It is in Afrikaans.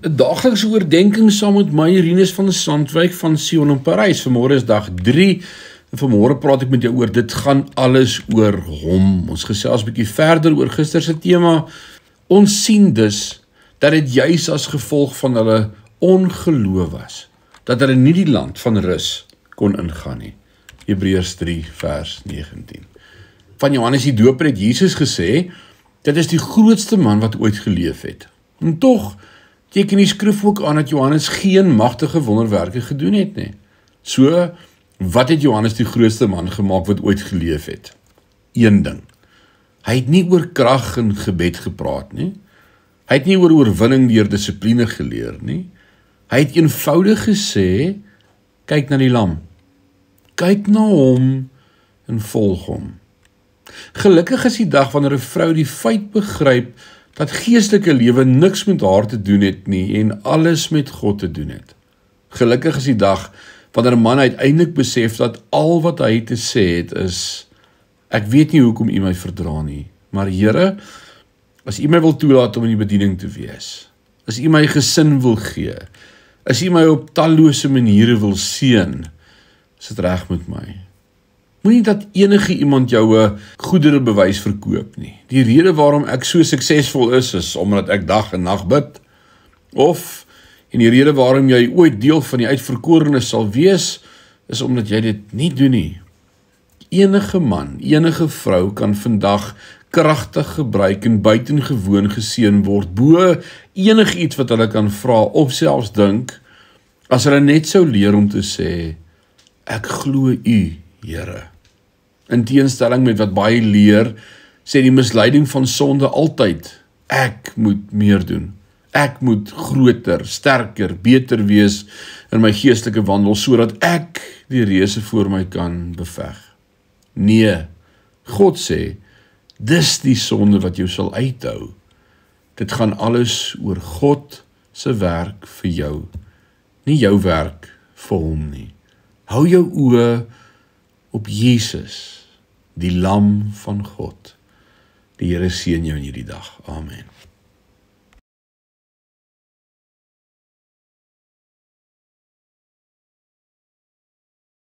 'n daaglikse oordenking saam met my, Rinus van Sandwyk van Sion in Parys. Vanmôre is dag 3. En vanmôre praat ek met jou oor, dit gaan alles oor hom. Ons gesels 'n bietjie verder oor gister se tema. Ons sien dus dat dit juis as gevolg van hulle ongeloof was, dat hulle nie die land van rus kon ingaan nie. Hebreërs 3 vers 19. Van Johannes die Doper het Jesus gesê, dit is die grootste man wat ooit geleef het. En tog teken die skrif ook aan dat Johannes geen magtige wonderwerke gedoen het nie. So, wat het Johannes die grootste man gemaak wat ooit geleef het? Een ding. Hy het nie oor krag en gebed gepraat nie. Hy het nie oor oorwinning deur dissipline geleer nie. Hy het eenvoudig gesê, kyk na die lam. Kyk na hom en volg hom. Gelukkig is die dag wanneer 'n vrou die feit begryp dat geestelike lewe niks met haar te doen het nie en alles met God te doen het. Gelukkig is die dag wanneer 'n man uiteindelik besef dat al wat hy te sê het is, ek weet nie hoekom u my verdra nie, maar Here, as u my wil toelaat om in die bediening te wees, as u my gesin wil gee, as u my op tallose maniere wil seën, is dit reg met my. Moenie dat enige iemand jou 'n goederebewys verkoop nie. Die rede waarom ek so suksesvol is omdat ek dag en nag bid. Of, en die rede waarom jy ooit deel van die uitverkorenes sal wees, is omdat jy dit nie doen nie. Enige man, enige vrou kan vandag kragtig gebruik en buitengewoon geseën word, bo enigiets wat hulle kan vra of selfs dink, as hulle net sou leer om te sê, ek glo u, Here. In teenstelling met wat baie leer, sê die misleiding van sonde altyd, ek moet meer doen. Ek moet groter, sterker, beter wees in my geestelike wandel, sodat ek die reëse voor my kan beveg. Nee, God sê, dis die sonde wat jou sal uithou. Dit gaan alles oor God se werk vir jou, nie jou werk vir hom nie. Hou jou oë op Jesus, die lam van God. Die Here seën jou in hierdie dag. Amen.